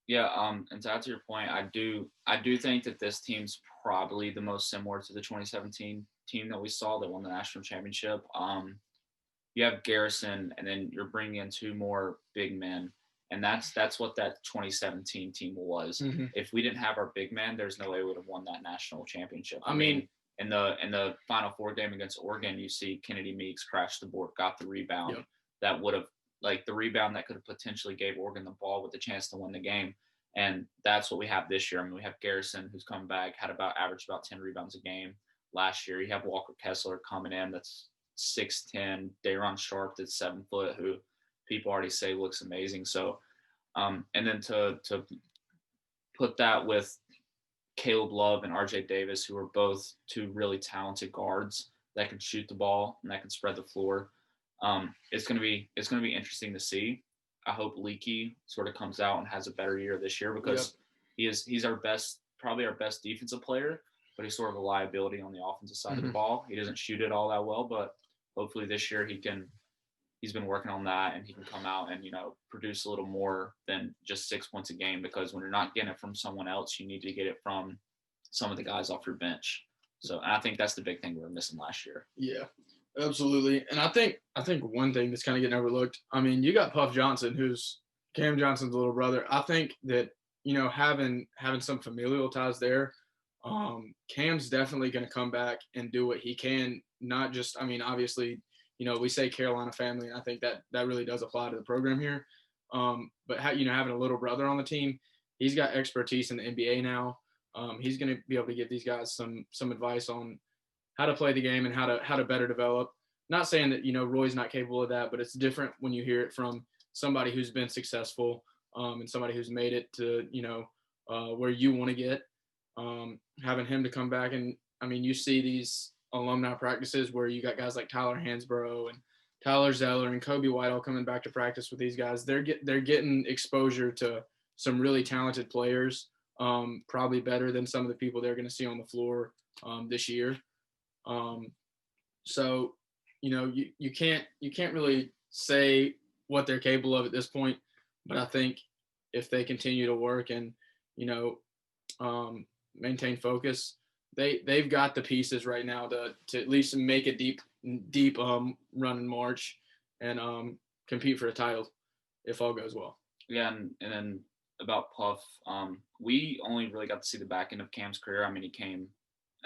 Yeah. And to add to your point, I do think that this team's probably the most similar to the 2017 team that we saw that won the national championship. You have Garrison, and then you're bringing in 2 more big men, and that's what that 2017 team was. Mm-hmm. If we didn't have our big men, there's no way we would have won that national championship. I mean, in the Final Four game against Oregon, you see Kennedy Meeks crash the board, got the rebound. Yep. That would have, the rebound that could have potentially gave Oregon the ball with the chance to win the game. And that's what we have this year. I mean, we have Garrison, who's coming back, averaged about 10 rebounds a game last year. You have Walker Kessler coming in, that's 6'10", Dayron Sharp, that's 7 foot, who people already say looks amazing. So, and then to put that with Caleb Love and RJ Davis, who are both two really talented guards that can shoot the ball and that can spread the floor. It's gonna be interesting to see. I hope Leaky sort of comes out and has a better year this year, because he's probably our best defensive player, but he's sort of a liability on the offensive side of the ball. He doesn't shoot it all that well, but hopefully this year he's been working on that, and he can come out and, produce a little more than just 6 points a game, because when you're not getting it from someone else, you need to get it from some of the guys off your bench. So I think that's the big thing we were missing last year. Yeah, absolutely. And I think one thing that's kind of getting overlooked, I mean, you got Puff Johnson, who's Cam Johnson's little brother. I think that, having some familial ties there, Cam's definitely going to come back and do what he can. Not just, I mean, obviously, we say Carolina family, and I think that really does apply to the program here. But having a little brother on the team, he's got expertise in the NBA now. He's going to be able to give these guys some advice on how to play the game and how to better develop. Not saying that, Roy's not capable of that, but it's different when you hear it from somebody who's been successful, and somebody who's made it to, where you want to get. Having him to come back, and I mean, you see these alumni practices where you got guys like Tyler Hansbrough and Tyler Zeller and Kobe White all coming back to practice with these guys. They're getting exposure to some really talented players, probably better than some of the people they're going to see on the floor this year. So, you can't really say what they're capable of at this point, but I think if they continue to work and, maintain focus, they've got the pieces right now to at least make a deep run in March and compete for a title if all goes well. Yeah, and then about Puff, we only really got to see the back end of Cam's career. I mean, he came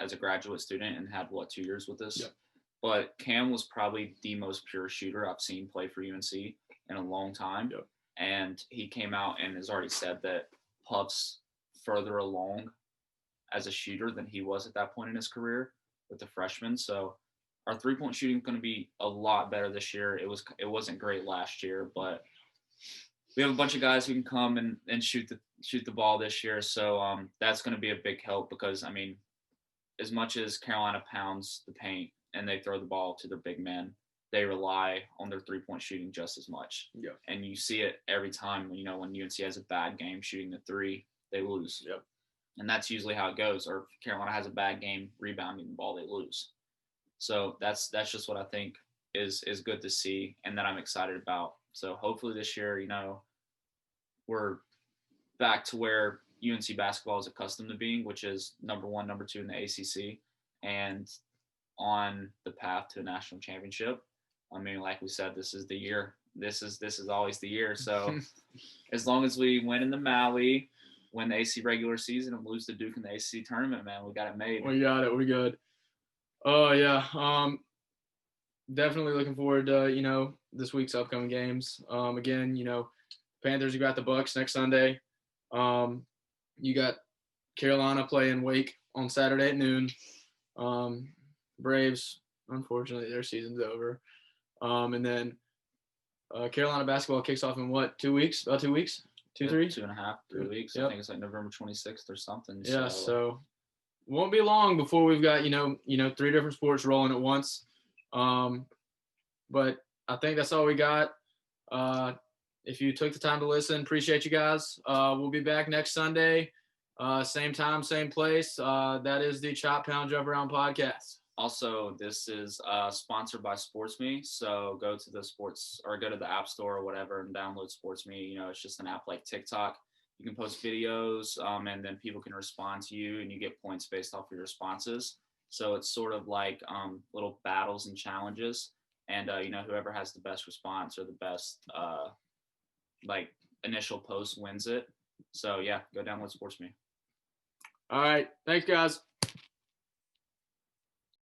as a graduate student and had 2 years with us. Yep. But Cam was probably the most pure shooter I've seen play for UNC in a long time. Yep. And he came out and has already said that Puff's further along as a shooter than he was at that point in his career with the freshmen. So our 3-point shooting is going to be a lot better this year. It wasn't great last year, but we have a bunch of guys who can come and shoot the ball this year. So that's going to be a big help, because, I mean, as much as Carolina pounds the paint and they throw the ball to their big men, they rely on their 3-point shooting just as much. Yeah. And you see it every time, when UNC has a bad game shooting the 3, they lose. Yep. And that's usually how it goes. Or if Carolina has a bad game rebounding the ball, they lose. So that's just what I think is good to see, and that I'm excited about. So hopefully this year, we're back to where UNC basketball is accustomed to being, which is number 1, number 2 in the ACC, and on the path to a national championship. I mean, like we said, this is the year. This is always the year. So as long as we win in the Maui, win the AC regular season, and lose to Duke in the ACC tournament, man, we got it made. We got it. We're good. Oh yeah. Definitely looking forward to, this week's upcoming games. Again, Panthers, you got the Bucks next Sunday. You got Carolina playing Wake on Saturday at noon. Braves, unfortunately, their season's over. And then Carolina basketball kicks off in what, 2 weeks? About 2 weeks? 2, 3? 2.5, 3 weeks. Yep. I think it's like November 26th or something. Yeah, so won't be long before we've got, 3 different sports rolling at once. But I think that's all we got. If you took the time to listen, appreciate you guys. We'll be back next Sunday, same time, same place. That is the Chop Pound Jump Around podcast. Also, this is sponsored by SportsMe. So go to the App Store or whatever and download SportsMe. It's just an app like TikTok. You can post videos, and then people can respond to you, and you get points based off of your responses. So it's sort of like little battles and challenges. And, whoever has the best response or the best initial post wins it. So, yeah, go download SportsMe. All right. Thanks, guys.